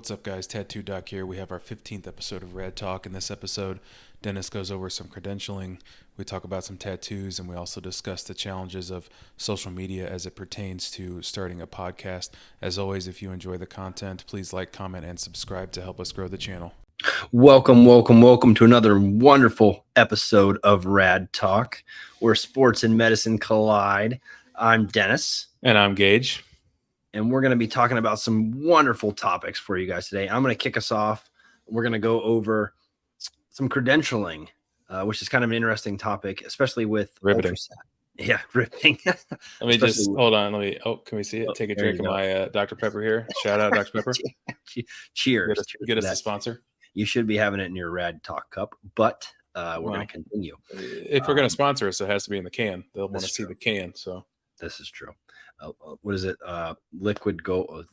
What's up, guys? Tattoo Doc here. We have our 15th episode of Rad Talk. In this episode, Dennis goes over some credentialing. We talk about some tattoos, and we also discuss the challenges of social media as it pertains to starting a podcast. As always, if you enjoy the content, please like, comment, and subscribe to help us grow the channel. Welcome to another wonderful episode of Rad Talk, where sports and medicine collide. I'm Dennis. And I'm Gage. And we're going to be talking about some wonderful topics for you guys today. I'm going to kick us off. We're going to go over some credentialing, which is kind of an interesting topic, especially with riveting. Yeah, riveting. Let me just hold on. Can we see it? Take a drink of my Dr. Pepper here. Shout out Dr. Pepper. Cheers. Get us a sponsor. You should be having it in your Rad Talk cup, but we're going to continue. If we're going to sponsor us, it has to be in the can. They'll want to see the can. So this is true. What is it? Liquid gold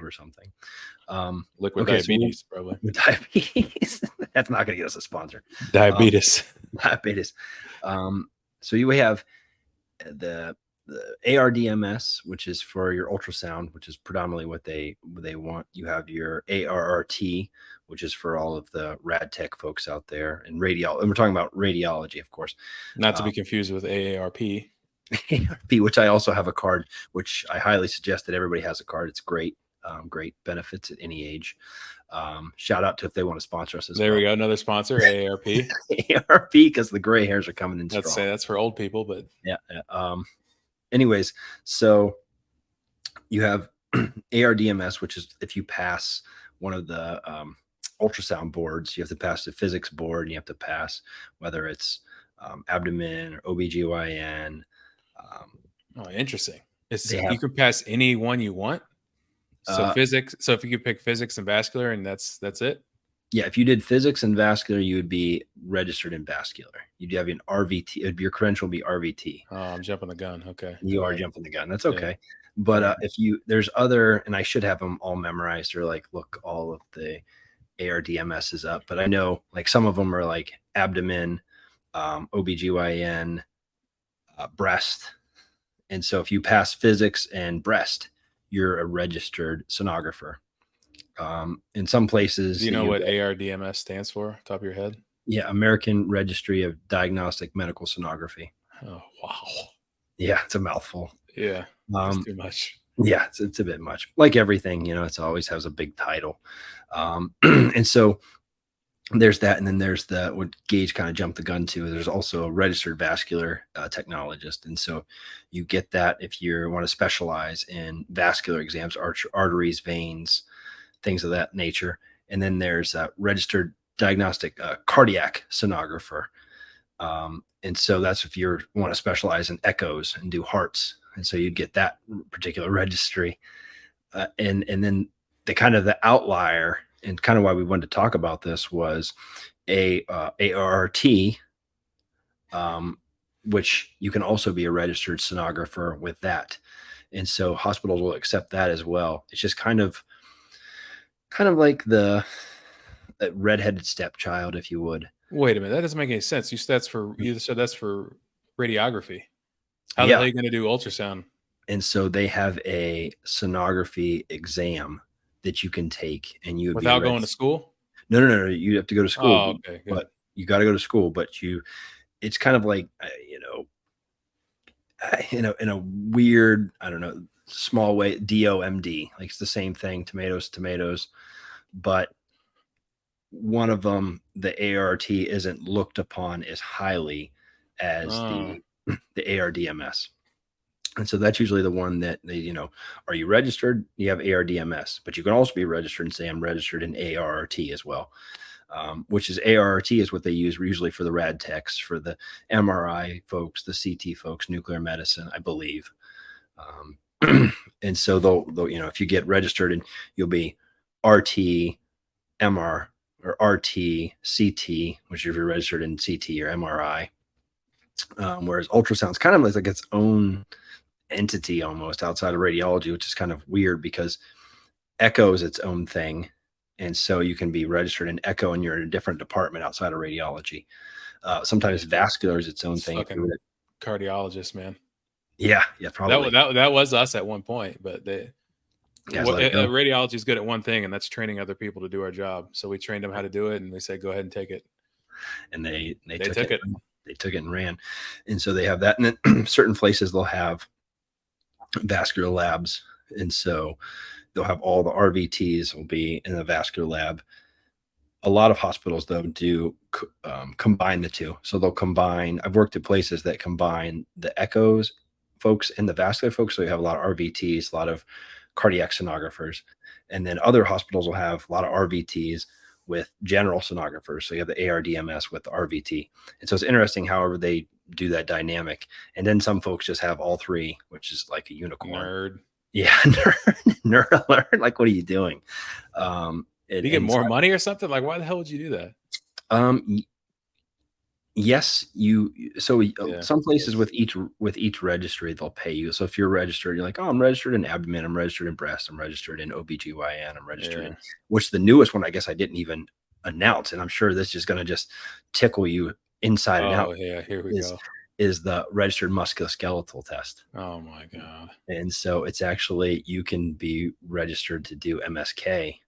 or something. Liquid diabetes, probably. Diabetes. That's not going to get us a sponsor. Diabetes. So you have the ARDMS, which is for your ultrasound, which is predominantly what they want. You have your ARRT, which is for all of the rad tech folks out there, and radiology. And we're talking about radiology, of course. Not to be confused with AARP. ARP, which I also have a card, which I highly suggest that everybody has a card. It's great. Great benefits at any age. Shout out to if they want to sponsor us as well. There we go. Another sponsor, AARP. AARP, because the gray hairs are coming in strong. That's for old people, but yeah. Anyways, so you have ARDMS, which is if you pass one of the ultrasound boards, you have to pass the physics board, and you have to pass whether it's abdomen or OBGYN. Interesting. You can pass any one you want. So physics. So if you could pick physics and vascular, and that's it. Yeah, if you did physics and vascular, you would be registered in vascular. You'd have an RVT. Your credential would be RVT. Oh, I'm jumping the gun. Okay, you are jumping the gun. That's okay. Yeah. But there's other, and I should have them all memorized or look all of the ARDMSs up. But I know some of them are like abdomen, OBGYN, breast. And so if you pass physics and breast, you're a registered sonographer. In some places, do you know what ARDMS stands for? Top of your head? Yeah, American Registry of Diagnostic Medical Sonography. Oh wow! Yeah, it's a mouthful. Yeah, it's too much. Yeah, it's a bit much. Like everything, it always has a big title. And so there's that, and then there's what Gage kind of jumped the gun to. There's also a registered vascular technologist, and so you get that if you want to specialize in vascular exams, arteries, veins, things of that nature. And then there's a registered diagnostic cardiac sonographer, and so that's if you want to specialize in echoes and do hearts, and so you'd get that particular registry. And then the outlier, and kind of why we wanted to talk about this, was ART, which you can also be a registered sonographer with that. And so hospitals will accept that as well. It's just kind of like the redheaded stepchild, if you would. Wait a minute. That doesn't make any sense. You said that's for radiography. How the hell are you going to do ultrasound? And so they have a sonography exam that you can take, and you without going to school. No. You have to go to school. Oh, okay. Good. But you got to go to school. But it's kind of like in a weird, I don't know, small way, DOMD. It's the same thing. Tomatoes. But one of them, the ART, isn't looked upon as highly as the ARDMS. And so that's usually the one that they, are you registered? You have ARDMS, but you can also be registered and say I'm registered in ARRT as well, which is ARRT is what they use usually for the rad techs, for the MRI folks, the CT folks, nuclear medicine, I believe. And so they'll, if you get registered, and you'll be RT, MR, or RT, CT, which if you're registered in CT or MRI, whereas ultrasound's kind of like its own entity almost outside of radiology, which is kind of weird because echo is its own thing. And so you can be registered in echo and you're in a different department outside of radiology. Sometimes vascular is its own thing. Cardiologist, man. Yeah, probably. That was us at one point, but Guys, let it go. Radiology is good at one thing, and that's training other people to do our job. So we trained them how to do it, and we said, "Go ahead and take it." And they They took took it. it. They took it and ran. And so they have that. And then certain places they'll have vascular labs. And so they'll have all the RVTs will be in the vascular lab. A lot of hospitals though do combine the two. So they'll combine. I've worked at places that combine the echoes folks and the vascular folks. So you have a lot of RVTs, a lot of cardiac sonographers, and then other hospitals will have a lot of RVTs with general sonographers. So you have the ARDMS with the RVT. And so it's interesting however they do that dynamic. And then some folks just have all three, which is like a unicorn. Nerd. Yeah, nerd alert. Like, what are you doing? Do you get more money or something? Like, why the hell would you do that? Yes, some places with each registry they'll pay you. So if you're registered, you're like, oh, I'm registered in abdomen, I'm registered in breast, I'm registered in OBGYN, I'm registered in, which the newest one I guess I didn't even announce, and I'm sure this is going to just tickle you inside and out. Oh yeah, here we go. Is the registered musculoskeletal test. Oh my God. And so it's actually, you can be registered to do MSK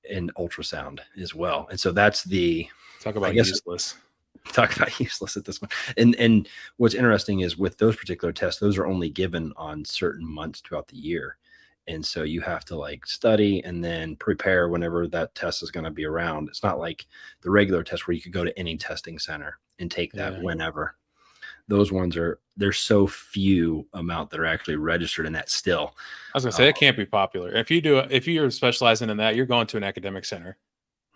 in ultrasound as well. And so that's the talk about useless. Talk about useless at this point. And what's interesting is with those particular tests, those are only given on certain months throughout the year. And so you have to like study and then prepare whenever that test is going to be around. It's not like the regular test where you could go to any testing center and take that whenever. Those ones there's so few amount that are actually registered in that still. I was gonna say it can't be popular. If you're specializing in that, you're going to an academic center.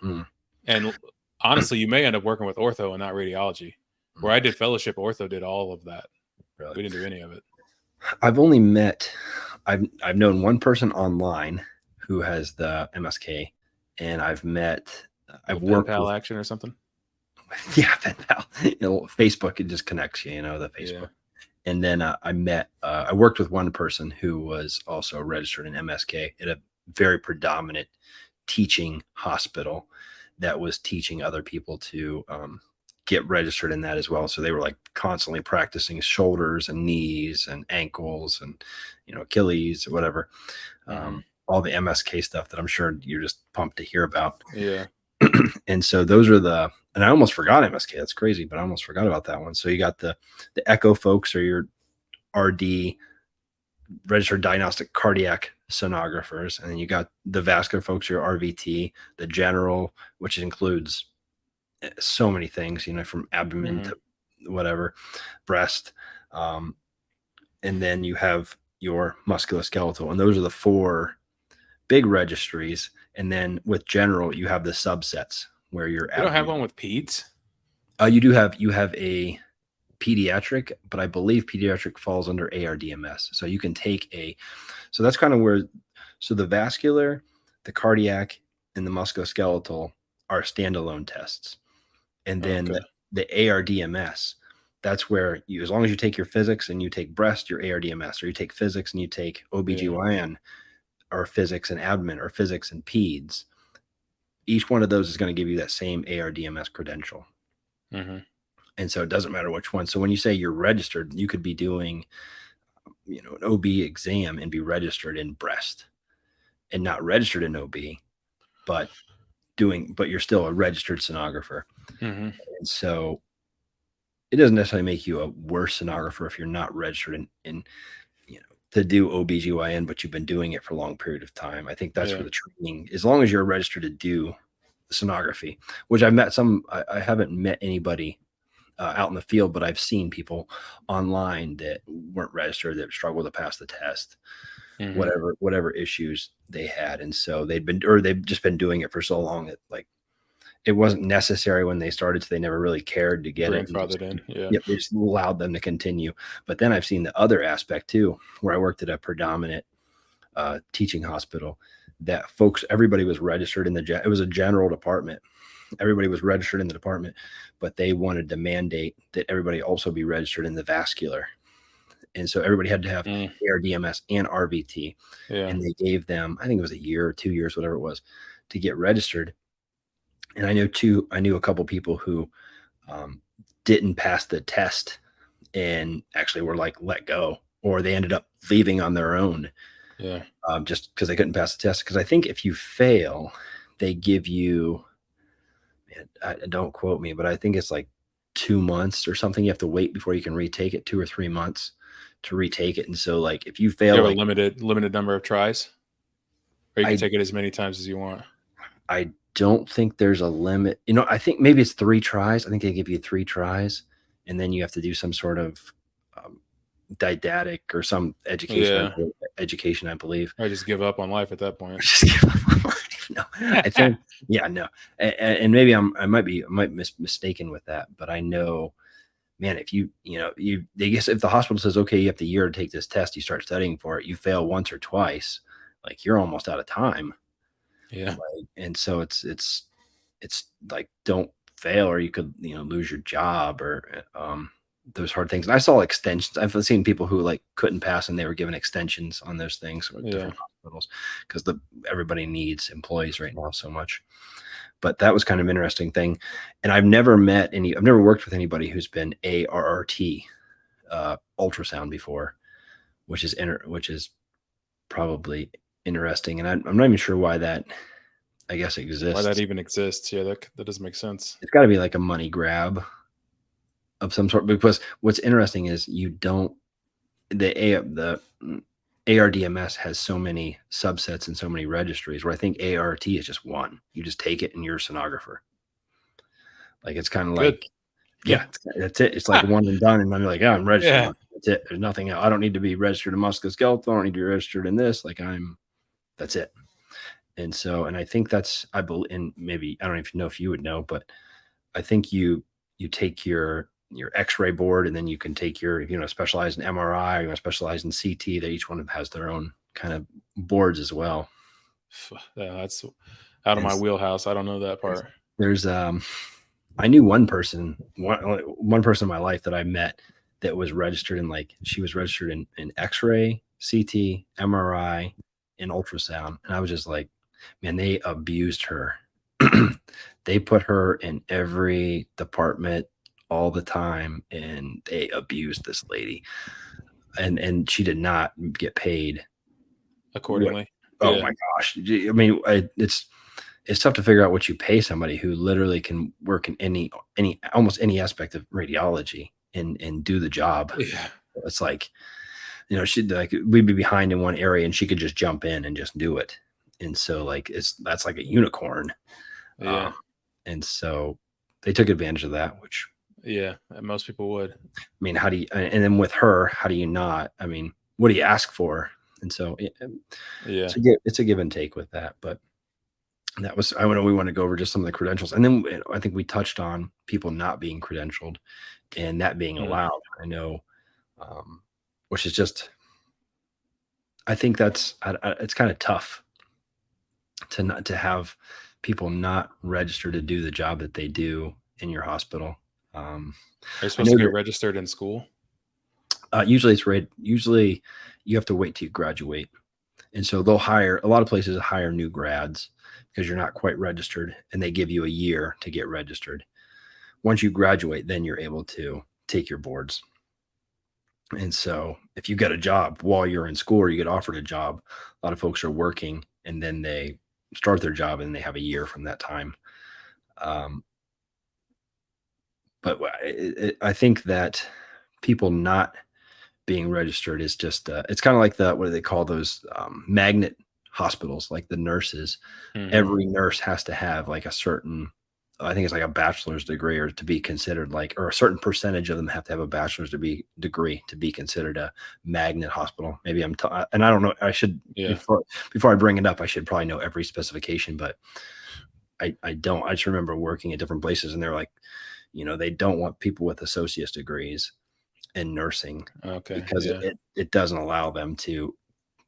And honestly, you may end up working with ortho and not radiology. Where I did fellowship, ortho did all of that. Really? We didn't do any of it. I've known one person online who has the MSK, and I've worked with action or something. Yeah, pen pal. Facebook, it just connects you, the Facebook. Yeah. And then I worked with one person who was also registered in MSK at a very predominant teaching hospital that was teaching other people to get registered in that as well. So they were like constantly practicing shoulders and knees and ankles and, Achilles, whatever. All the MSK stuff that I'm sure you're just pumped to hear about. Yeah. And so those are and I almost forgot MSK. That's crazy, but I almost forgot about that one. So you got the echo folks, or your RD, registered diagnostic cardiac sonographers. And then you got the vascular folks, your RVT, the general, which includes so many things, from abdomen to whatever, breast. And then you have your musculoskeletal. And those are the four big registries. And then with general, you have the subsets where you're. You don't have one with peds? You have a pediatric, but I believe pediatric falls under ARDMS. So you can take so that's kind of where, so the vascular, the cardiac, and the musculoskeletal are standalone tests. And then the ARDMS, that's where as long as you take your physics and you take breast, your ARDMS, or you take physics and you take OBGYN, or physics and abdomen, or physics and peds, each one of those is going to give you that same ARDMS credential. And so it doesn't matter which one. So when you say you're registered, you could be doing, an OB exam and be registered in breast and not registered in OB, but you're still a registered sonographer. And so it doesn't necessarily make you a worse sonographer if you're not registered in to do OBGYN, but you've been doing it for a long period of time. I think that's where the training, as long as you're registered to do sonography, which I haven't met anybody out in the field, but I've seen people online that weren't registered that struggled to pass the test, whatever issues they had. And so they've just been doing it for so long that like it wasn't necessary when they started, so they never really cared to get it. They just allowed them to continue. But then I've seen the other aspect too, where I worked at a predominant teaching hospital, that everybody was registered in it was a general department. Everybody was registered in the department, but they wanted to mandate that everybody also be registered in the vascular. And so everybody had to have ARDMS and RVT. And they gave them, I think it was a year or 2 years, whatever it was, to get registered. And I knew a couple people who didn't pass the test and actually were like let go, or they ended up leaving on their own. Yeah. just because they couldn't pass the test. Because I think if you fail, they give you, man, don't quote me, but I think it's like 2 months or something. You have to wait before you can retake it, 2 or 3 months to retake it. And so, like, if you fail, You have a like, limited number of tries, or you can I take it as many times as you want. I don't think there's a limit. I think maybe it's 3 tries. I think they give you 3 tries, and then you have to do some sort of um, didactic or some Yeah. education, I believe. I just give up on life at that point. Just give up on life. No, I think, yeah, no, and maybe I might mistaken with that, but I know, man, if I guess if the hospital says, okay, you have the year to take this test, you start studying for it, you fail once or twice, like, you're almost out of time. Yeah. Like, and so it's like, don't fail, or you could, lose your job, or those hard things. And I saw extensions. I've seen people who, like, couldn't pass and they were given extensions on those things with Yeah. different hospitals, because the everybody needs employees right now so much. But that was kind of an interesting thing. And I've never worked with anybody who's been ARRT ultrasound before, which is probably interesting. And I'm not even sure why that, I guess, Why that exists. even exists? Yeah, that doesn't make sense. It's got to be like a money grab of some sort, because what's interesting is you don't the ARDMS has so many subsets and so many registries, where I think ART is just one. You just take it and you're a sonographer. Like, it's kind of Good. like, yeah, that's it. It's like one and done. And I'm like, oh, I'm registered. Yeah. That's it. There's nothing else. I don't need to be registered in musculoskeletal. I don't need to be registered in this. Like, that's it. And so, and I think I believe, and maybe, I don't even know if you would know, but I think you take your X-ray board, and then you can take your, specialize in MRI, you want to specialize in CT. That each one has their own kind of boards as well. Yeah, that's out of And my wheelhouse. I don't know that there's, part. there's I knew one person in my life that I met that was registered in, like, she was registered in X-ray, CT, MRI, and ultrasound. And I was just like, man, they abused her. They put her in every department all the time, and they abused this lady. And she did not get paid. What? Accordingly. Oh Yeah. my gosh! I mean, it's tough to figure out what you pay somebody who literally can work in any almost any aspect of radiology and do the job. Yeah. It's like, she'd, like, we'd be behind in one area and she could just jump in and just do it. And so, like, that's like a unicorn. Yeah. Um, and so they took advantage of that, which, Yeah. Most people would. I mean, how do you, and then with her, how do you not? I mean, what do you ask for? And so Yeah. it's a give and take with that. But that was, I know we want to go over just some of the credentials. And then I think we touched on people not being credentialed and that being Mm. allowed. I know, which is just, I think it's kind of tough to have people not register to do the job that they do in your hospital. Are you I supposed know to get that registered in school? usually you have to wait till you graduate. And so a lot of places hire new grads because you're not quite registered, and they give you a year to get registered. Once you graduate, then you're able to take your boards. And so if you get a job while you're in school, or you get offered a job, a lot of folks are working and then they start their job and they have a year from that time. Um, but I think that people not being registered is just, it's kind of like what do they call those, magnet hospitals, like the nurses. Hmm. Every nurse has to have, like, a certain, I think it's like a bachelor's degree, or to be considered, like, or a certain percentage of them have to have a bachelor's degree to be considered a magnet hospital. Maybe and I don't know. I should, Yeah. before I bring it up, I should probably know every specification, but I don't. I just remember working at different places, and they're like, they don't want people with associate's degrees in nursing, Okay. because Yeah. it doesn't allow them to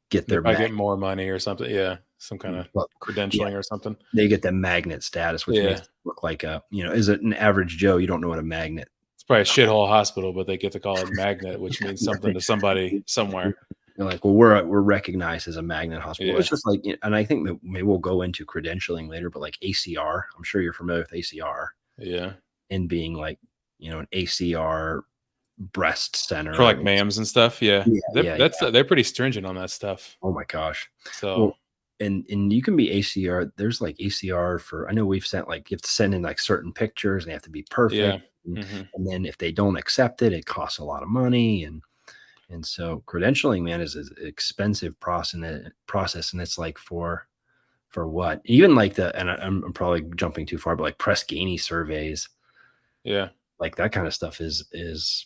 get They their probably mag. get more money or something. Yeah. Some kind of Well, yeah, credentialing or something. they get the magnet status, which makes Yeah. it look like is it an average Joe? You don't know what a magnet. It's probably a shithole hospital, but they get to call it magnet, which means something to somebody somewhere. They're like, well, we're recognized as a magnet hospital. Yeah. It's just like, and I think that maybe we'll go into credentialing later, but like ACR, I'm sure you're familiar with ACR, Yeah. and being like, an ACR breast For center. like And mams and stuff. Yeah. yeah, yeah, yeah. They're pretty stringent on that stuff. Oh my gosh. So Well, and you can be ACR. There's like ACR for, I know we've sent, like, you have to send in like certain pictures and they have to be yeah. perfect. Hmm. And then if they don't accept it, it costs a lot of money. And so credentialing, man, is an expensive process. And it's like for what? Even like I'm probably jumping too far, but like Press Ganey surveys, Yeah. like that kind of stuff is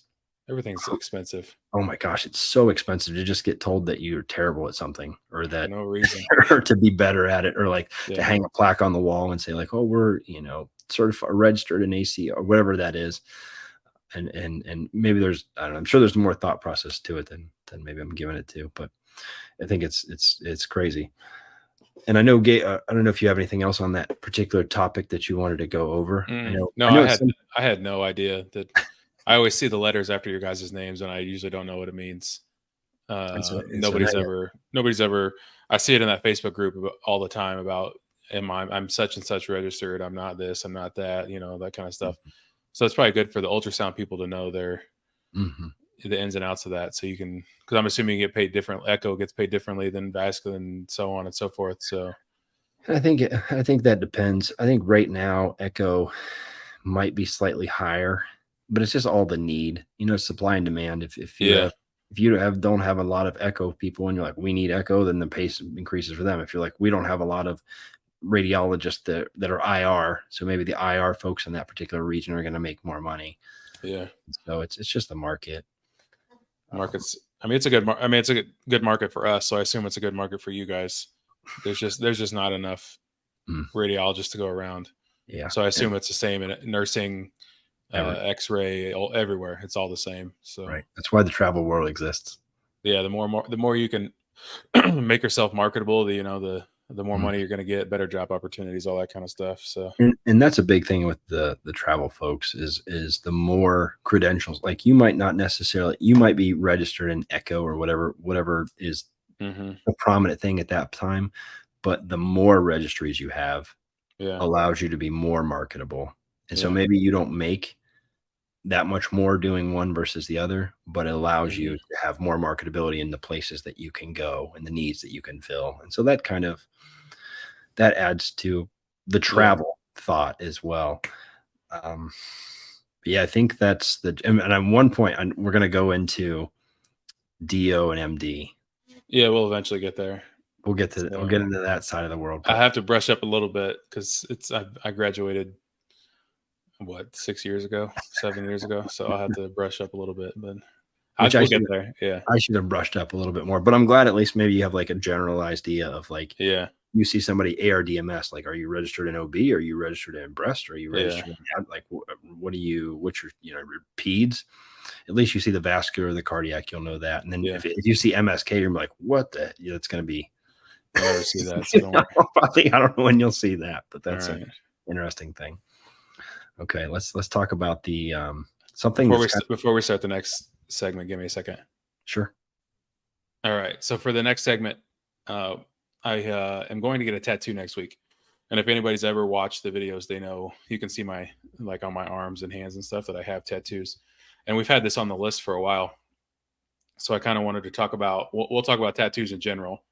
Everything's expensive oh my gosh, it's so expensive to just get told that you're terrible at something, or for that no reason. or to be better at it, or like to Yeah. hang a plaque on the wall and say like, oh, we're, certified, registered in AC, or whatever that is. And maybe there's, I don't know, I'm sure there's more thought process to it than maybe I'm giving it to, but I think it's crazy. And I know, I don't know if you have anything else on that particular topic that you wanted to go over. No, I know it's some, I had no idea that. I always see the letters after your guys' names, and I usually don't know what it means. it's a Nobody's ever. I see it in that Facebook group all the time about, I'm such and such registered. I'm not this. I'm not that. That kind of stuff. So it's probably good for the ultrasound people to know Mhm. the ins and outs of that. So you can, because I'm assuming you get paid different. Echo gets paid differently than vascular and so on and so forth. So I think that depends. I think right now Echo might be slightly higher, but it's just all the need, supply and demand. If you yeah, have if you don't have a lot of Echo people and you're like, we need Echo, then the pace increases for them. If you're like, we don't have a lot of radiologists that are IR, so maybe the IR folks in that particular region are going to make more money. yeah. So it's just the market. Markets. I mean, it's a good. I mean, it's a good market for us. So I assume it's a good market for you guys. There's just not enough Mm, radiologists to go around. yeah, So I and assume it's the same in nursing, every X-ray, everywhere. It's all the same. So right. That's why the travel world exists. yeah, the more you can make yourself marketable, the more Mm. money you're going to get, better job opportunities, all that kind of stuff. So And that's a big thing with the travel folks is the more credentials. Like, you might be registered in Echo or whatever is hmm a prominent thing at that time, but the more registries you have yeah, allows you to be more marketable. And so yeah, maybe you don't make that much more doing one versus the other, but it allows hmm you to have more marketability in the places that you can go and the needs that you can fill. And so that adds to the yeah, travel thought as well. Um, yeah, I think that's and at one point we're going to go into DO and MD. yeah. We'll eventually get there. We'll So get into that side of the world, I but have to brush up a little bit because I graduated what 6 years ago, 7 years ago. So I'll have to brush up a little bit, but which we'll get there. Yeah, I should have brushed up a little bit more, but I'm glad at least maybe you have like a general idea of like, yeah, you see somebody ARDMS, like, are you registered in OB? Are you registered in breast? Are you yeah, registered in, like, what's your, your peds? At least you see the vascular, the cardiac, you'll know that. And then yeah. if you see MSK, you're like, what the, it's going to be, I'll never see that, so don't worry. I don't know when you'll see that, but All that's an right. interesting thing. Okay. Let's talk about the, something that's kind of, Before we start the next segment, give me a second. sure. All right. So for the next segment, uh, I am going to get a tattoo next week. And if anybody's ever watched the videos, they know you can see my like on my arms and hands and stuff that I have tattoos. And we've had this on the list for a while. So I kind of wanted to talk about we'll talk about tattoos in general,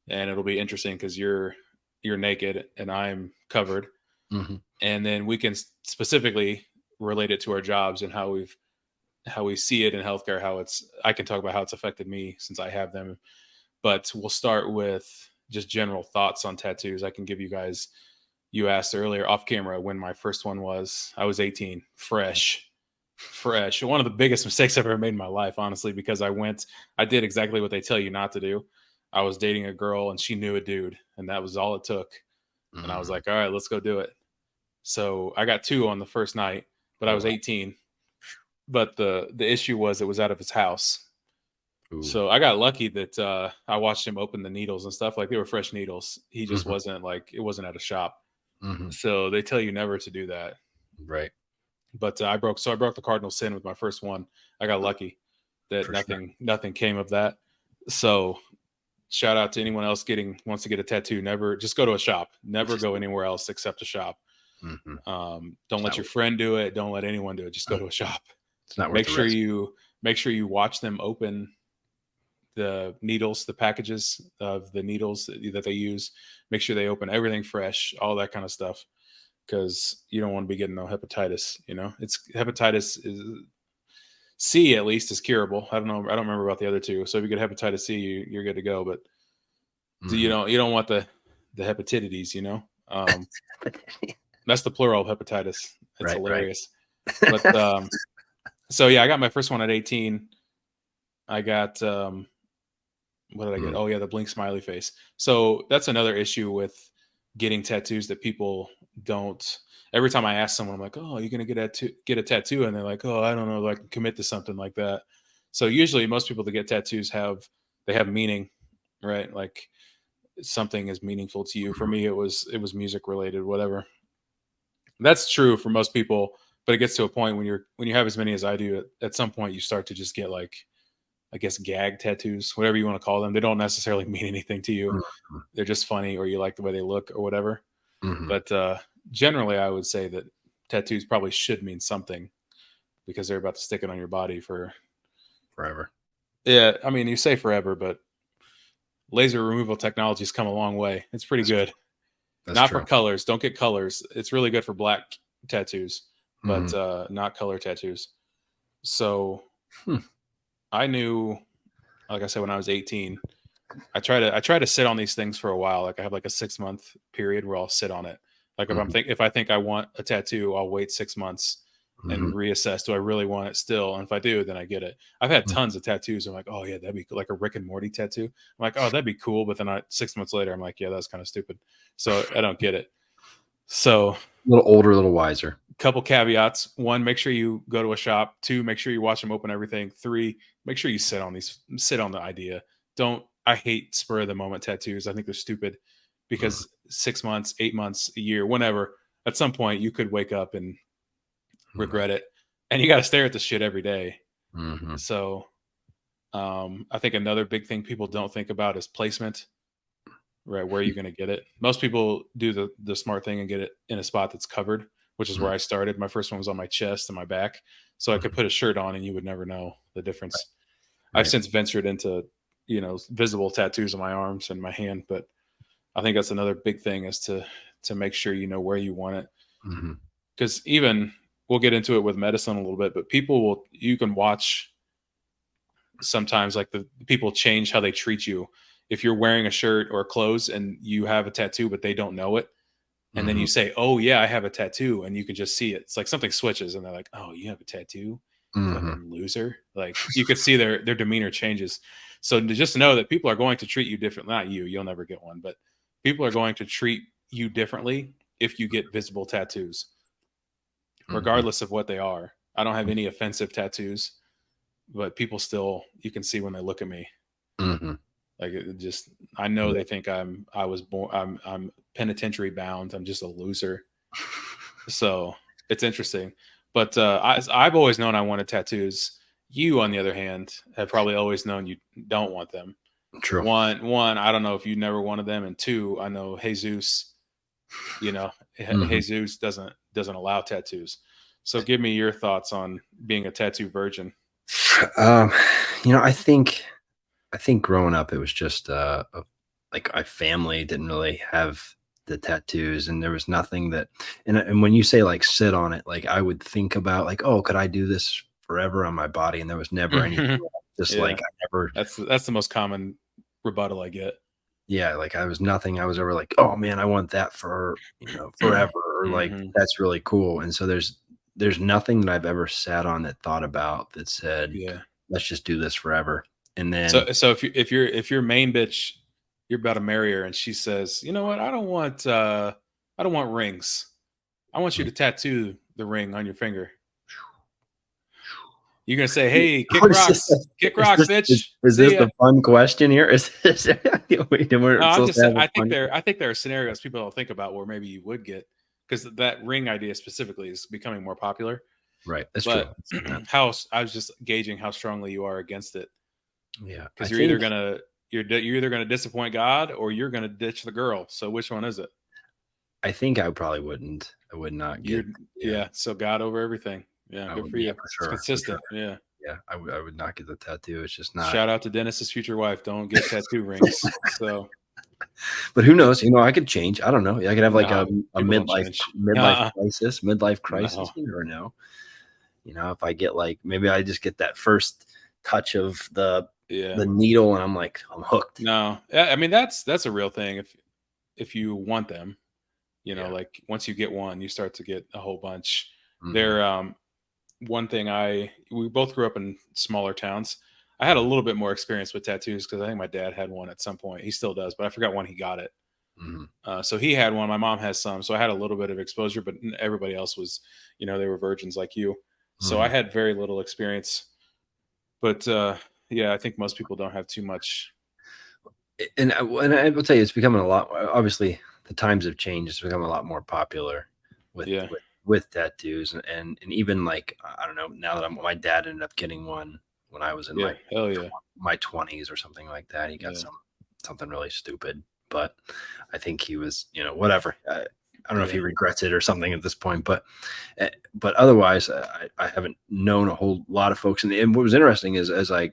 and it'll be interesting because you're naked and I'm covered, Hmm. and then we can specifically relate it to our jobs and how we see it in healthcare. How it's I can talk about how it's affected me since I have them, but we'll start with just general thoughts on tattoos. I can give you guys. You asked earlier off camera when my first one was. I was 18, fresh. One of the biggest mistakes I've ever made in my life, honestly, because I did exactly what they tell you not to do. I was dating a girl and she knew a dude, and that was all it took. And I was Hmm. like, all right, let's go do it. So I got two on the first night, but I Oh, was wow. 18. But the issue was it was out of his house. Ooh. So I got lucky that I watched him open the needles and stuff like they were fresh needles. He just Hmm. wasn't like it wasn't at a shop. Hmm. So they tell you never to do that. Right. But I broke the cardinal sin with my first one. I got lucky that For sure. nothing came of that. So shout out to anyone else wants to get a tattoo. Never just go to a shop. It's Never just, go anywhere else except a shop. hmm Don't it's let not your worth friend do it. Don't let anyone do it. Just go it. to a shop. It's not worth Make the sure risk. make sure you watch them open the needles, the packages of the needles that they use. Make sure they open everything fresh, all that kind of stuff, because you don't want to be getting no hepatitis. It's hepatitis is C at least is curable. I don't know. I don't remember about the other two. So if you get hepatitis C, you're good to go. But Mhm. you don't want the hepatitis. That's the plural of hepatitis. It's Right, right. hilarious. But so yeah, I got my first one at 18. I got what did I get? Mm, Oh yeah, the blink smiley face. So that's another issue with getting tattoos that people don't. Every time I ask someone, I'm like, "Oh, you're gonna get a tattoo?" And they're like, "Oh, I don't know, if I can commit to something like that." So usually, most people that get tattoos have meaning, right? Like something is meaningful to you. For mhm. me, it was music related, whatever. That's true for most people, but it gets to a point when you have as many as I do. At some point, you start to just get like, I guess, gag tattoos, whatever you want to call them. They don't necessarily mean anything to you. Mhm, They're just funny, or you like the way they look, or whatever. mhm. But generally, I would say that tattoos probably should mean something because they're about to stick it on your body for. Forever. Yeah, I mean, you say forever, but laser removal technology's come a long way. It's pretty That's true. good. That's Not for true. colors. Don't get colors. It's really good for black tattoos, but Mhm. not color tattoos. So Hmm, I knew, like I said, when I was 18, I try to sit on these things for a while. Like I have like a 6 month period where I'll sit on it. Like mhm, if I think I want a tattoo, I'll wait 6 months and mhm, reassess. Do I really want it still? And if I do, then I get it. I've had mhm. tons of tattoos. I'm like, oh yeah, that'd be cool. Like a Rick and Morty tattoo. I'm like, oh, that'd be cool. But then 6 months later, I'm like, yeah, that's kind of stupid. So I don't get it. So A little older, a little wiser. couple caveats. One, make sure you go to a shop. Two, make sure you watch them open everything. Three, make sure you sit on the idea. Don't I hate spur of the moment tattoos. I think they're stupid Mhm, because 6 months, 8 months, a year, whenever, at some point you could wake up and mhm, regret it. And you got to stare at this shit every day. mhm. So I think another big thing people don't think about is placement, right? Where are you going to get it? Most people do the smart thing and get it in a spot that's covered, which is Mhm, where I started. My first one was on my chest and my back, so I could mhm. put a shirt on and you would never know the difference. I've Right. since ventured into visible tattoos on my arms and my hand, but I think that's another big thing is to make sure you know where you want it, Mhm, because even we'll get into it with medicine a little bit, but people will you can watch sometimes like the people change how they treat you if you're wearing a shirt or clothes and you have a tattoo but they don't know it, and then mhm, you say, "Oh yeah, I have a tattoo," and you can just see it. It's like something switches, and they're like, "Oh, you have a tattoo, mhm, fucking loser!" Like you could see their demeanor changes. So to just know that people are going to treat you differently. Not you, you'll never get one, but people are going to treat you differently if you get visible tattoos, mhm, regardless of what they are. I don't have any offensive tattoos, but people still you can see when they look at me. mhm. Like it just, I know Yeah. they think I was born. I'm penitentiary bound. I'm just a loser. So it's interesting. But I've always known I wanted tattoos. You, on the other hand, have probably always known you don't want them. True. One, I don't know if you never wanted them, and two, I know Jesus. Mhm. Jesus doesn't allow tattoos. So give me your thoughts on being a tattoo virgin. Um, I think growing up, it was just like my family didn't really have the tattoos, and there was nothing that. And when you say like sit on it, like I would think about like, oh, could I do this forever on my body? And there was never anything. Just Yeah, like I never, that's the most common rebuttal I get. yeah, like I was nothing. I was ever like, oh man, I want that for forever, or like Hmm. that's really cool. And so there's nothing that I've ever sat on that thought about that said, Yeah. let's just do this forever. And then So if your main bitch, you're about to marry her, and she says, you know what, I don't want rings. I want you to tattoo the ring on your finger. You're gonna say, hey, kick Is rocks, this is bitch. is See this ya. the fun question here? Is this we're No, I'm supposed just to saying. have a fun I think there are scenarios people don't think about where maybe you would get, because that ring idea specifically is becoming more popular. right, that's true. But I've seen that. I was just gauging how strongly you are against it, Yeah, because you're either gonna disappoint God or you're gonna ditch the girl. So which one is it? I think I probably wouldn't. I would not You're get yeah, Yeah. So God over everything. Yeah, I good would for yeah, you. for It's sure, for sure. consistent. Yeah. Yeah, I would not get the tattoo. It's just not. Shout out to Dennis's future wife. Don't get tattoo rings. So But who knows? I could change. I don't know. I could have like no, a people don't change. midlife crisis, midlife crisis. No. You never know. If I get like maybe I just get that first touch of Yeah. the needle and I'm like I'm hooked. No. I mean that's a real thing. If you want them, Yeah. like once you get one, you start to get a whole bunch. Hmm. They're one thing we both grew up in smaller towns. I had a little bit more experience with tattoos because I think my dad had one at some point. He still does, but I forgot when he got it. Hmm. So he had one. My mom has some, so I had a little bit of exposure, but everybody else was, they were virgins like you. So I Hmm. had very little experience. But yeah, I think most people don't have too much. And I will tell you, it's becoming a lot. Obviously, the times have changed. It's become a lot more popular with Yeah, tattoos, and even like I don't know. Now that my dad ended up getting one when I was in yeah, hell yeah, my 20s or something like that. He got yeah, something really stupid, but I think he was whatever. I don't know if yeah, he regrets it or something at this point, but otherwise, I haven't known a whole lot of folks. And what was interesting is as I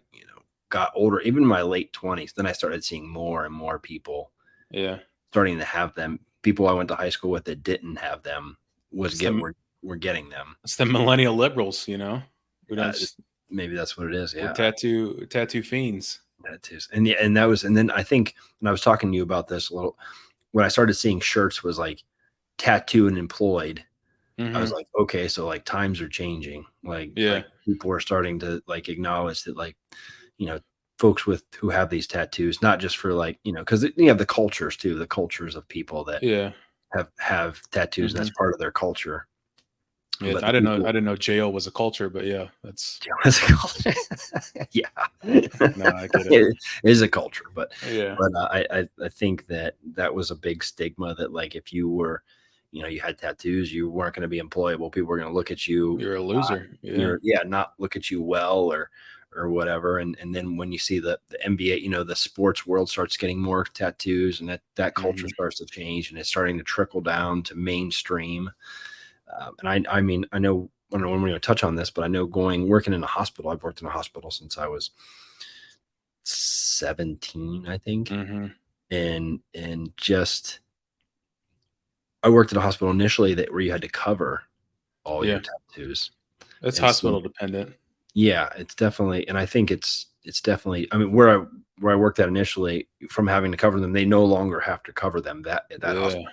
got older, even in my late 20s, then I started seeing more and more people yeah. starting to have them. People I went to high school with that didn't have them It's them. were getting them. It's the millennial liberals, who don't Uh, Maybe that's what it is. we're Yeah, tattoo fiends. tattoos. And yeah, and that was, and then I think when I was talking to you about this a little, when I started seeing shirts was like tattoo and employed. I was Hmm. like, okay, so like times are changing. Yeah, Like people are starting to like acknowledge that like, you know, folks who have these tattoos, not just for like, because you have the cultures too, the cultures of people that yeah, have tattoos and that's hmm part of their culture. yeah. But I the didn't know. I people didn't know jail was a culture, but yeah, that's what's it called? Yeah. no. I get it. It is a culture, Yeah, I think that was a big stigma that like if you were, you had tattoos, you weren't going to be employable. People were going to look at you you're a not, loser. Yeah. not look at you well or whatever. And then when you see the NBA, the sports world starts getting more tattoos, and that culture Hmm. starts to change, and it's starting to trickle down to mainstream. And I mean, I know, I don't know when we're going to touch on this, but I know working in a hospital, I've worked in a hospital since I was 17, I think. Hmm. And just, I worked at a hospital initially where you had to cover all your Yeah, tattoos. it's And so, hospital dependent. yeah, it's definitely, and I think it's definitely, I mean, where I worked at initially, from having to cover them, they no longer have to cover them that Yeah. hospital.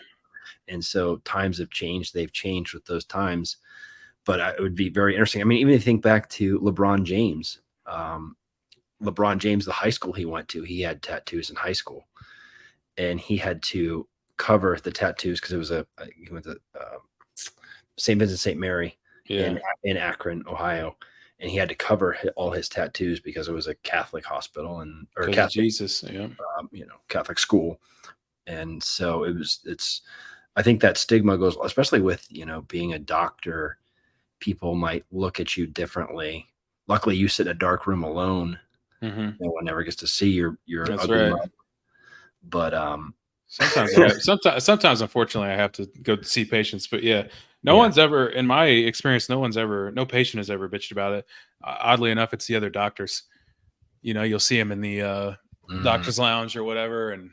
And so times have changed. They've changed with those times. But it would be very interesting. I mean, even if you think back to LeBron James, the high school he went to, he had tattoos in high school, and he had to cover the tattoos because it was he went to St. Vincent St. Mary Yeah. in Akron, Ohio, and he had to cover all his tattoos because it was a Catholic hospital or Because of Catholic, Jesus. Yeah. Catholic school, and so it's. I think that stigma goes, especially with being a doctor. People might look at you differently. Luckily, you sit in a dark room alone. Hmm. No one ever gets to see your That's ugly right. mug. But Sometimes I have, sometimes unfortunately I have to go see patients, but yeah, no yeah. one's ever, in my experience, no patient has ever bitched about it. Oddly enough, it's the other doctors. You'll see him in the Mhm. doctor's lounge or whatever, and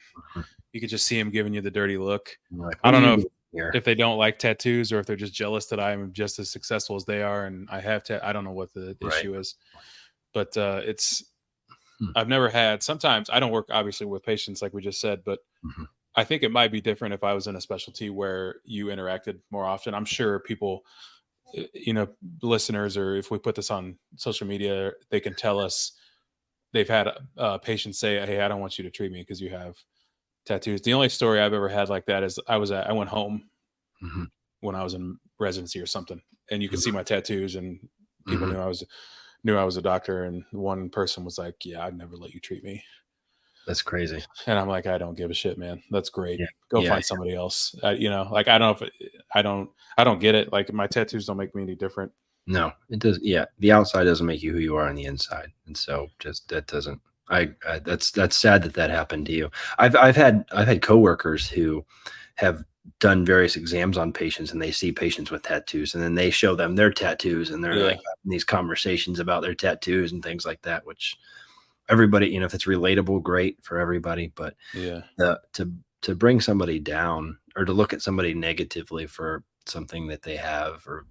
you could just see him giving you the dirty look. You're like, I what are don't you know doing here? if they don't like tattoos or if they're just jealous that I'm just as successful as they are, and I have I don't know what the Right. issue is, but it's Hmm. I've never had. Sometimes I don't work obviously with patients like we just said, but Mhm. I think it might be different if I was in a specialty where you interacted more often. I'm sure people, you know, listeners, or if we put this on social media, they can tell us they've had patients say, "Hey, I don't want you to treat me because you have tattoos." The only story I've ever had like that is I went home Mhm. when I was in residency or something, and you could see Mhm. my tattoos, and people Mhm. knew I was a doctor, and one person was like, "Yeah, I'd never let you treat me." That's crazy. And I'm like, I don't give a shit, man. That's great. Yeah. Go Yeah. find somebody else. Like I don't know if I don't get it. Like my tattoos don't make me any different. No, it does. Yeah. The outside doesn't make you who you are on the inside. And so just that doesn't, that's sad that happened to you. I've had coworkers who have done various exams on patients, and they see patients with tattoos, and then they show them their tattoos, and they're Yeah. like having these conversations about their tattoos and things like that, which everybody, if it's relatable, great for everybody. But Yeah. the to bring somebody down or to look at somebody negatively for something that they have or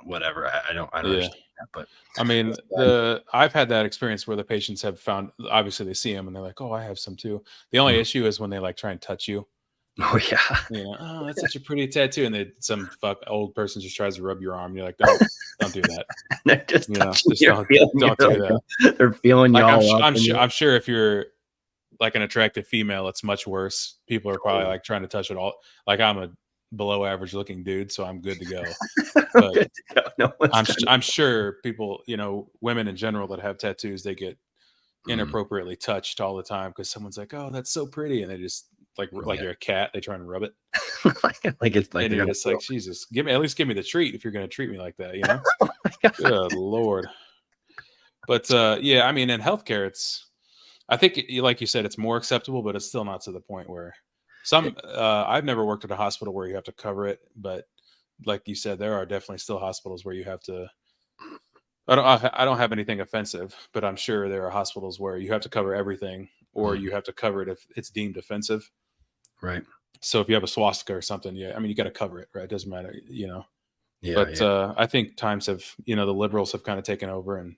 whatever, I don't Yeah. understand that. But I mean, I've had that experience where the patients have found, obviously they see them and they're like, "Oh, I have some too." The only Mhm. issue is when they like try and touch you. Oh yeah. You know, "Oh, that's such a pretty tattoo," and some old person just tries to rub your arm. You're like, don't do that." They're just You know, touching just you, feeling you, don't do that. they're feeling you Like all up in I'm you. sure if you're like an attractive female, it's much worse. People are probably Oh, like trying to touch it all. Like I'm a below average looking dude, so I'm good to go. I'm But good to go. No one's trying to. I'm sure people, women in general that have tattoos, they get Mhm. inappropriately touched all the time because someone's like, "Oh, that's so pretty," and they just like Yeah. you're a cat, they try and rub it, Like it's like and they're you're gonna just like, throw. Jesus, at least give me the treat if you're going to treat me like that, you know? Oh my god. Good lord. But yeah, I mean, in healthcare, I think, like you said, it's more acceptable, but it's still not to the point where I've never worked at a hospital where you have to cover it, but like you said, there are definitely still hospitals where you have to. I don't have anything offensive, but I'm sure there are hospitals where you have to cover everything, or Mhm. you have to cover it if it's deemed offensive. Right. So if you have a swastika or something, yeah, I mean, you got to cover it, right? It doesn't matter, Yeah, But yeah. I think times have, the liberals have kind of taken over and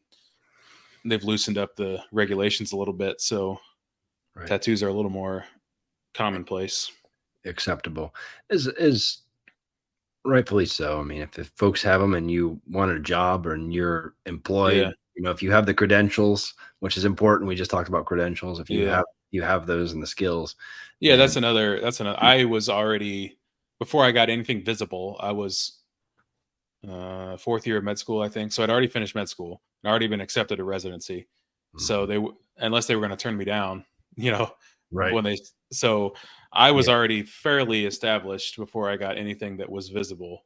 they've loosened up the regulations a little bit. So Right. tattoos are a little more commonplace. Acceptable. Is rightfully so. I mean, if folks have them and you want a job and you're Yeah. employed, if you have the credentials, which is important, we just talked about credentials. If Yeah. you have those and the skills, Yeah. then That's another, I was already, before I got anything visible, I was fourth year of med school, I think. So I'd already finished med school and already been accepted to residency. So Mhm. unless they were going to turn me down, you know, Right. when so I was Yeah. already fairly established before I got anything that was visible.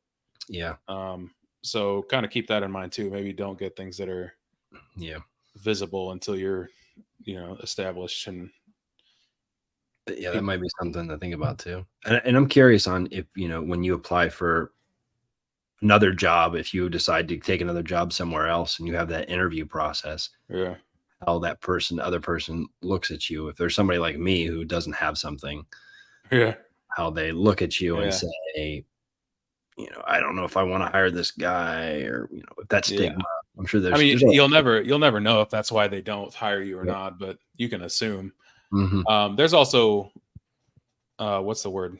Yeah. Um, so kind of keep that in mind too. Maybe don't get things that are Yeah. visible until you're, established and Yeah, that people. might be something to think about too. And I'm curious on if, when you apply for another job, if you decide to take another job somewhere else and you have that interview process, Yeah. how other person looks at you. If there's somebody like me who doesn't have something, Yeah. how they look at you and Yeah. say, I don't know if I want to hire this guy or, if that Yeah. stigma. I'm sure I mean, there's a you'll never know if that's why they don't hire you or yeah. not, but you can assume. Hmm. There's also what's the word?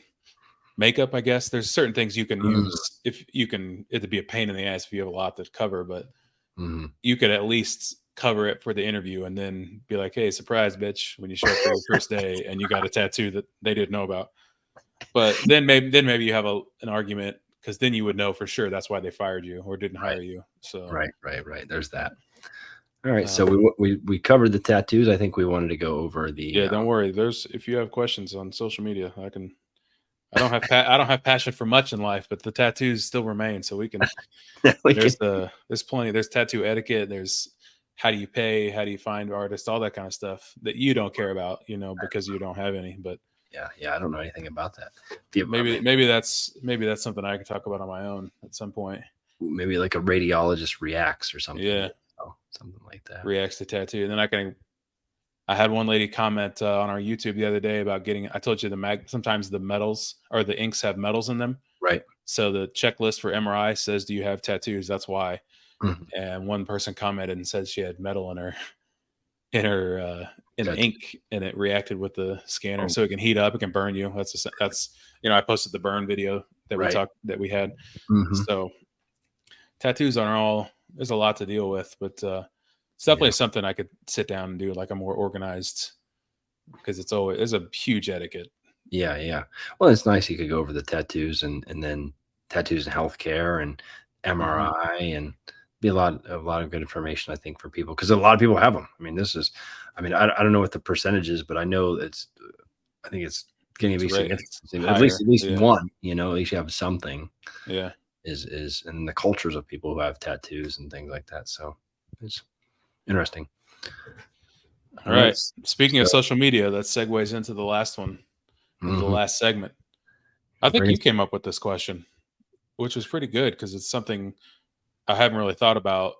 Makeup, I guess. There's certain things you can use if you can. It'd be a pain in the ass if you have a lot to cover, but Hmm. you could at least cover it for the interview and then be like, "Hey, surprise, bitch!" When you show up for your first day and you got a tattoo that they didn't know about. But then maybe you have an argument because then you would know for sure that's why they fired you or didn't Right, hire you. So right. There's that. All right. So um, we covered the tattoos. I think we wanted to go over the yeah, don't worry. There's if you have questions on social media, I don't have passion for much in life, but the tattoos still remain. So we can. we can There's plenty. There's tattoo etiquette. There's how do you pay? How do you find artists? All that kind of stuff that you don't care about, because you don't have any. But yeah, I don't know anything about that. I maybe mean, maybe that's something I could talk about on my own at some point. maybe like a radiologist reacts or something. Yeah, Something like that. reacts to tattoo, and then I had one lady comment on our YouTube the other day about getting. I told you sometimes the metals or the inks have metals in them. Right. So the checklist for MRI says, "Do you have tattoos?" That's why. Mhm. And one person commented and said she had metal in her in the Tattoo. ink, and it reacted with the scanner, Oh, so it can heat up, it can burn you. That's I posted the burn video right. that we had. Hmm. So tattoos are all there's a lot to deal with, but it's definitely Yeah. something I could sit down and do like a more organized because there's a huge etiquette. Yeah, yeah. Well, it's nice you could go over the tattoos and then tattoos and healthcare and Hmm. MRI and be a lot of good information I think for people because a lot of people have them. I mean, I don't know what the percentage is, but I think it's going to be significant. It's At least higher. at least Yeah. one. At least you have something. Yeah. Is and the cultures of people who have tattoos and things like that. So it's interesting. All All right. right. Speaking So of social media, that segues into the last one, into the mhm. last segment. I think Brings you came up with this question, which was pretty good because it's something I haven't really thought about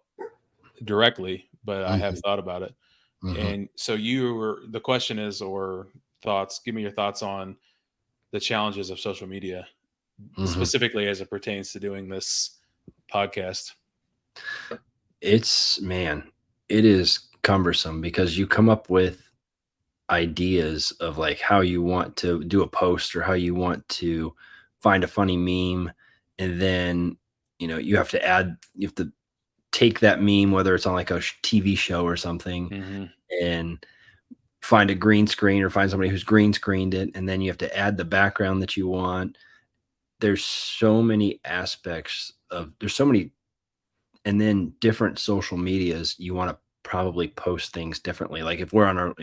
directly, but I have Mhm, thought about it. mhm, And so the question is, or thoughts, give me your thoughts on the challenges of social media, mhm. specifically as it pertains to doing this podcast. It's man, it is cumbersome because you come up with ideas of like how you want to do a post or how you want to find a funny meme, and then you have to take that meme, whether it's on like a TV show or something, Hmm. and find a green screen or find somebody who's green screened it, and then you have to add the background that you want. There's so many aspects of there's so many and then different social medias, you want to probably post things differently. Like if we're on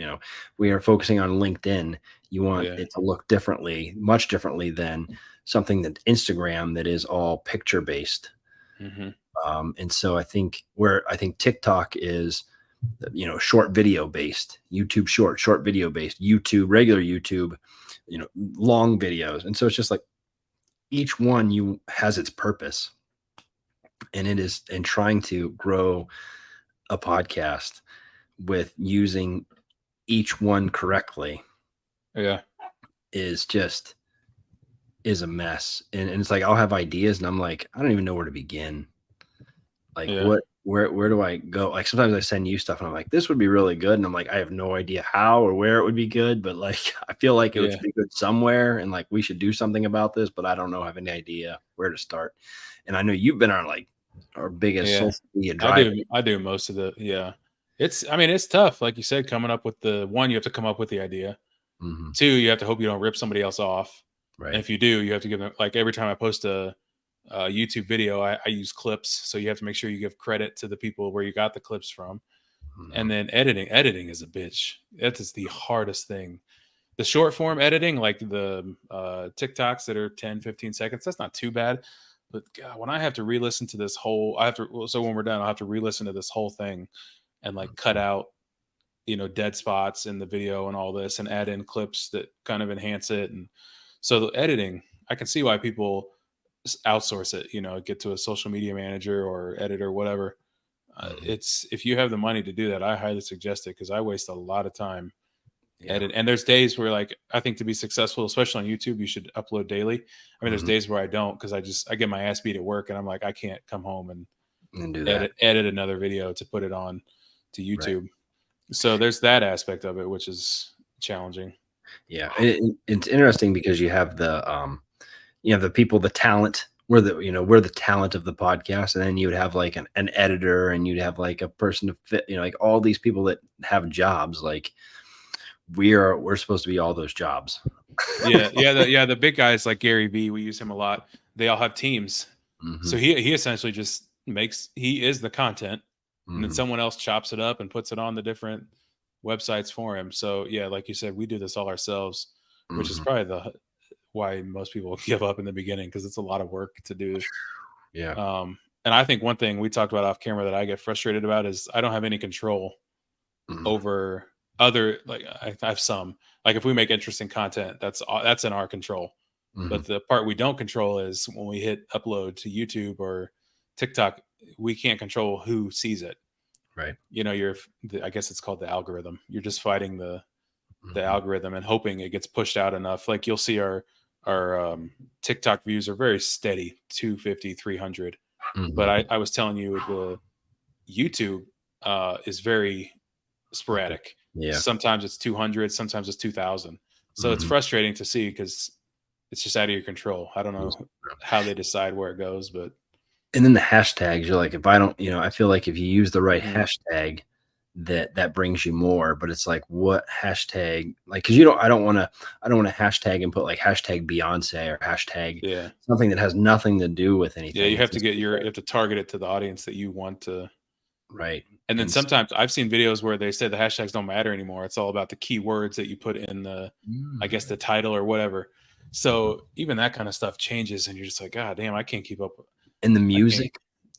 we are focusing on LinkedIn, you want Yeah. it to look differently, much differently than something that Instagram that is all picture based. Hmm. And so I think TikTok is, short video based, YouTube short video based, YouTube, regular YouTube, long videos. And so it's just like each one you has its purpose, and it is and trying to grow a podcast with using each one correctly Yeah. is just is a mess. And it's like I'll have ideas and I'm like, I don't even know where to begin. Like Yeah. where do I go? Like sometimes I send you stuff and I'm like, this would be really good. And I'm like, I have no idea how or where it would be good, but like I feel like it would Yeah. be good somewhere and like we should do something about this, but I don't know, have any idea where to start. And I know you've been on like our biggest Yeah. social media I drive. do. I do most of the. Yeah. I mean, it's tough. Like you said, coming up with the one, you have to come up with the idea. Hmm. Two, you have to hope you don't rip somebody else off. And Right. if you do, you have to give them, like, every time I post a YouTube video, I use clips. So you have to make sure you give credit to the people where you got the clips from. And Hmm. then editing is a bitch. That is the hardest thing. The short form editing, like the TikToks that are 10, 15 seconds, that's not too bad. But God, when I have to re-listen to this whole, I have to, well, so when we're done, I'll have to re-listen to this whole thing and like cut out, dead spots in the video and all this and add in clips that kind of enhance it. And so the editing, I can see why people outsource it, get to a social media manager or editor, whatever. Hmm. It's, if you have the money to do that, I highly suggest it because I waste a lot of time Yeah. edit. And there's days where, like, I think to be successful, especially on YouTube, you should upload daily. I mean, there's Hmm. days where I don't because I get my ass beat at work and I'm like, I can't come home and And do that. edit another video to put it on to Right. YouTube. So there's that aspect of it, which is challenging. Yeah, it's interesting because you have the people, the talent. We're the talent of the podcast, and then you would have like an editor, and you'd have like a person to fit, like all these people that have jobs. Like we're supposed to be all those jobs. Yeah, the big guys like Gary Vee, we use him a lot. They all have teams. So Hmm. he essentially just he is the content, and then Hmm. someone else chops it up and puts it on the different websites for him. So yeah, like you said, we do this all ourselves, which is Hmm. probably the why most people give up in the beginning because it's a lot of work to do. Yeah. And I think one thing we talked about off camera that I get frustrated about is I don't have any control Hmm. over other, like, I have some, like, if we make interesting content, that's in our control. Hmm. But the part we don't control is when we hit upload to YouTube or TikTok, we can't control who sees it. Right. I guess it's called the algorithm. You're just fighting the Hmm. algorithm and hoping it gets pushed out enough. Like, you'll see our TikTok views are very steady, 250, 300. But Hmm. I was telling you, the YouTube is very sporadic. Yeah. Sometimes it's 200, sometimes it's 2000. So it's Hmm. frustrating to see because it's just out of your control. I don't know how they decide where it goes, but And then the hashtags, you're like, if I don't, I feel like if you use the right mhm, hashtag, that brings you more. But it's like, what hashtag? Like, because you don't, I don't want to hashtag and put like hashtag Beyonce or hashtag yeah. something that has nothing to do with Yeah, you anything. have It's to just get you have to target it to the audience that you want to. right. And then And so, sometimes I've seen videos where they say the hashtags don't matter anymore. It's all about the keywords that you put in I guess, mm, the title or whatever. So even that kind of stuff changes, and you're just like, God damn, I can't keep up. and I can't.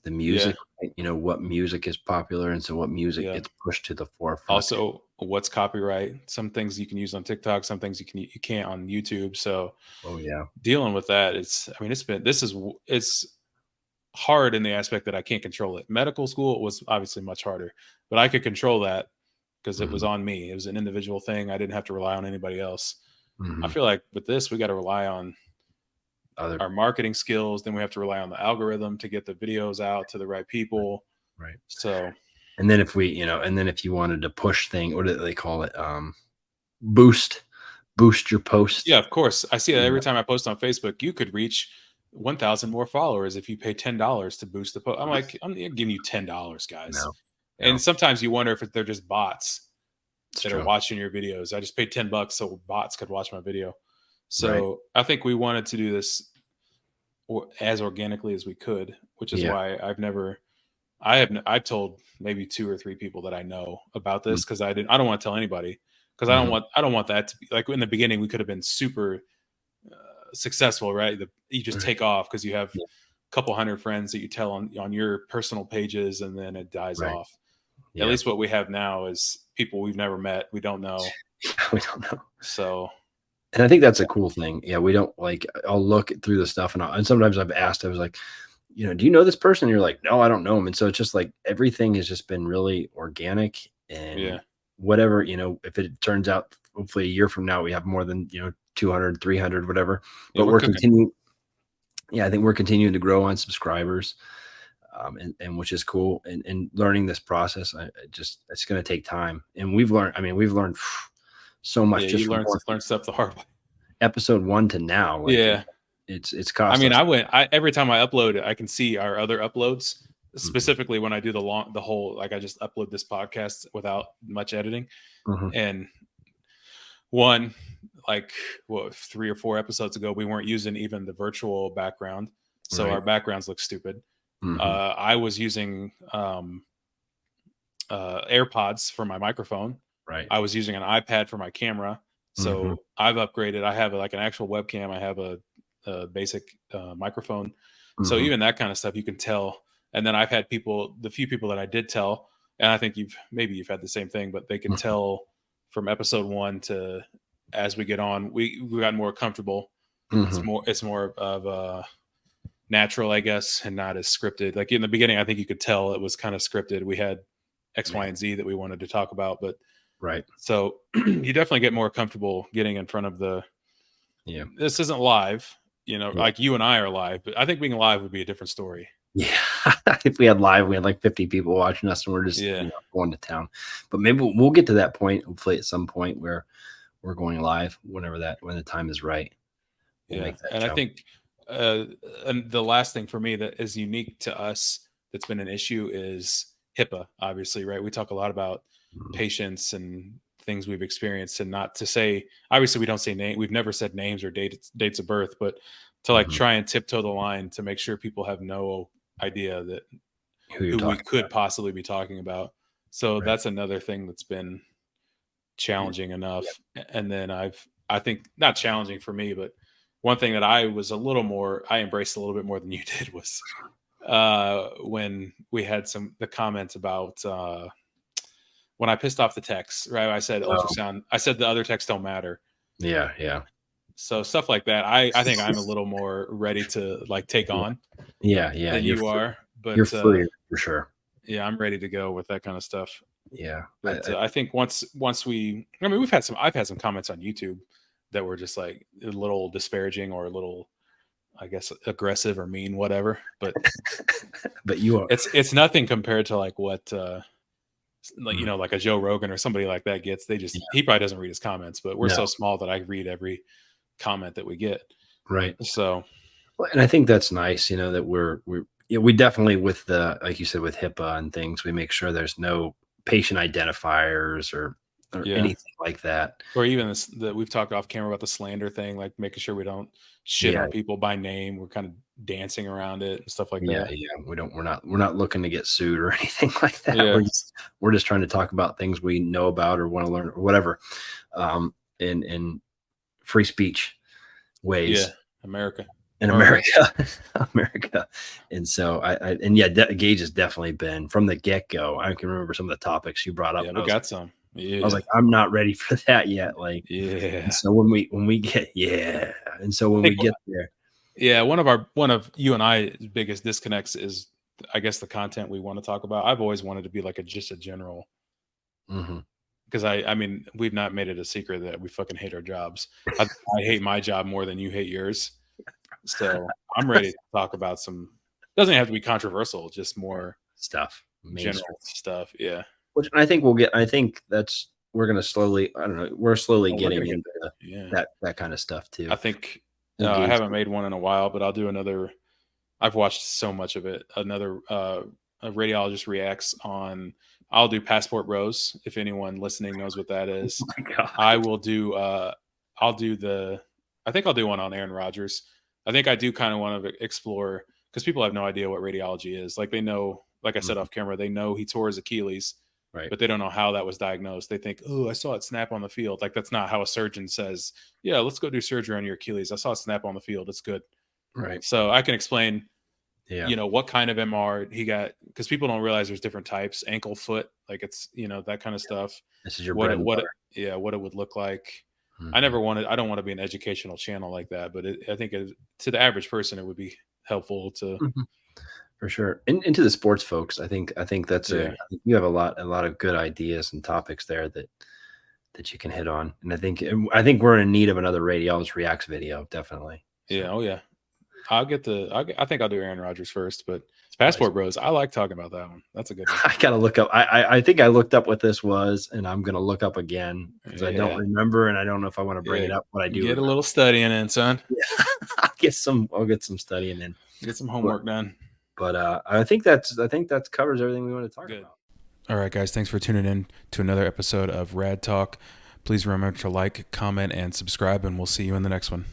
the Yeah, music, right? What music is popular, and so what music yeah. gets pushed to the forefront. Also, what's copyright. Some things you can use on TikTok, some things you can't on YouTube. So Oh yeah. dealing with that, I mean, it's hard in the aspect that I can't control it. Medical school was obviously much harder, but I could control that because it was Hmm. on me. It was an individual thing. I didn't have to rely on anybody else. I Hmm. feel like with this, we got to rely on Other. our marketing skills. Then we have to rely on the algorithm to get the videos out to the right Right. people. Right. So And then if we, and then if you wanted to push thing, what do they call it? Boost, boost your post. yeah, of course, I see that You every know, time I post on Facebook. You could reach 1,000 more followers if you pay $10 to boost the post. I'm like, I'm giving you $10, guys. no, And no, sometimes you wonder if they're just bots it's that are true. watching your videos. I just paid $10 so bots could watch my video. Right. So I think we wanted to do this as organically as we could, which is Yeah. why I've told maybe two or three people that I know about this because I don't want to tell anybody because Mm-hmm. I don't want that to be like in the beginning we could have been super successful, right? You just Right. take off because you have Yeah. a couple hundred friends that you tell on your personal pages and then it dies Right. off. At Yeah. least what we have now is people we've never met, we don't know. We don't know. So And I think that's a cool thing. Yeah, we don't like. I'll look through the stuff, and sometimes I've asked. I was like, do you know this person? And you're like, no, I don't know him. And so it's just like everything has just been really organic, and yeah, whatever, if it turns out, hopefully a year from now we have more than 200, 300, whatever. yeah, But we're we're cooking. continuing. Yeah, I think we're continuing to grow on subscribers, and which is cool. And learning this process, it's going to take time. And we've learned. I mean, we've learned so much Yeah, just you from going from learn stuff the hard way. episode one to now. Like Yeah. it's I cost mean, us. I every time I upload it, I can see our other uploads. Mhm, Specifically, when I do the whole like I just upload this podcast without much editing, mhm, and one like what 3 or 4 episodes ago, we weren't using even the virtual background, so our right. backgrounds look stupid. Mhm, I was using AirPods for my microphone. right. I was using an iPad for my camera. Mhm, So I've upgraded. I have like an actual webcam. I have a basic microphone. So mhm, even that kind of stuff you can tell. And then I've had the few people that I did tell, and I think you've had the same thing, but they can mhm, tell from episode one to as we get on, we got more comfortable. mhm, It's more of natural, I guess, and not as scripted. Like in the beginning, I think you could tell it was kind of scripted. We had X, Y, yeah, and Z that we wanted to talk about, but right. so you definitely get more comfortable getting in front of the. Yeah, This isn't live, yeah, like you and I are live, but I think being live would be a different story. yeah. If we had live, we had like 50 people watching us, and we're just Yeah, going to town. But maybe we'll get to that point. Hopefully, at some point where we're going live, when the time is right, we'll yeah, make that and I jump. think uh, and the last thing for me that is unique to us that's been an issue is HIPAA. Obviously, right? We talk a lot about Mhm, patients and things we've experienced, and not to say obviously we don't say name. We've never said names or dates of birth, but to like mhm. try and tiptoe the line to make sure people have no idea that Who you're who we talking could about? possibly be talking about. So Right. that's another thing that's been Yeah. challenging Yeah. enough. And then I think not challenging for me, but one thing that I embraced a little bit more than you did was when we had the comments about when I pissed off the techs, right? I said Oh, ultrasound, I said the other techs don't matter. yeah. Yeah. So stuff like that, I think I'm a little more ready to like take Yeah. on Yeah. Yeah. than you are. You're But free for sure. yeah, I'm ready to go with that kind of stuff. Yeah. But I think once I mean, I've had some comments on YouTube that were just like a little disparaging or a little, I guess, aggressive or mean, whatever. But But you are. it's nothing compared to like what like Mm, like a Joe Rogan or somebody like that gets. yeah. He probably doesn't read his comments, but we're No. so small that I read every comment that we get. Right. So Well, and I think that's nice, that we definitely, with the, like you said, with HIPAA and things, we make sure there's no patient identifiers or yeah. anything like that. Or even this that we've talked off camera about the slander thing, like making sure we don't shit Yeah. on people by name. We're kind of dancing around it and stuff like Yeah. that. Yeah. We're not looking to get sued or anything like that. Yeah. We're just trying to talk about things we know about or want to learn or whatever. In free speech Yeah. ways America. in Or America. America. And so and yeah, Gage has definitely been from the get go. I can remember some of the topics you brought up, yeah, and I we was got some. I was Yeah. like, I'm not ready for that yet. Like, and Yeah. so when we get and so I when think we get there, yeah, one of you and I's biggest disconnects is I guess the content we want to talk about. I've always wanted to be like a just a general mhm, because I mean, we've not made it a secret that we fucking hate our jobs. I hate my job more than you hate yours. So I'm ready to talk about some doesn't have to be controversial, just more stuff mainstream, general stuff. Yeah. which I think we'll get. I think that's we're gonna slowly. I don't know. We're slowly Oh, we're getting gonna get into there. Yeah. that kind of stuff I too. think We'll I gauge. haven't made one in a while, but I'll do another. I've watched so much of it. Another a radiologist reacts on. I'll do passport bros. If anyone listening knows what that Oh is, my god. I will do. I'll do the. I think I'll do one on Aaron Rodgers. I think I do kind of want to explore because people have no idea what radiology is. Like they know, like I said Mhm, off camera, they know he tore his Achilles, right. but they don't know how that was diagnosed. They think, oh, I saw it snap on the field. Like that's not how a surgeon says, yeah, let's go do surgery on your Achilles. I saw it snap on the field. It's good. Right. So I can explain, Yeah. what kind of MR he got because people don't realize there's different types, ankle, foot, like it's, that kind of stuff. This is your bread and butter. Yeah, what it would look like. Mhm. I don't want to be an educational channel like that, but I think to the average person, it would be helpful to, Mhm. For sure. And to the sports folks, I think that's yeah, I think you have a lot of good ideas and topics there that you can hit on. And I think we're in need of another radiologist reacts video, definitely. yeah, So oh yeah. I think I'll do Aaron Rodgers first, but nice. Passport Bros, I like talking about that one. That's a good one. I gotta look up. I think I looked up what this was, and I'm gonna look up again because I don't Yeah, remember, and I don't know if I want to bring yeah. it up, but I do Get a remember. little studying in, son. Yeah. I'll get some studying in. Get some But homework done. I think that covers everything we want to talk Good. about. All right, guys. Thanks for tuning in to another episode of Rad Talk. Please remember to like, comment, and subscribe, and we'll see you in the next one.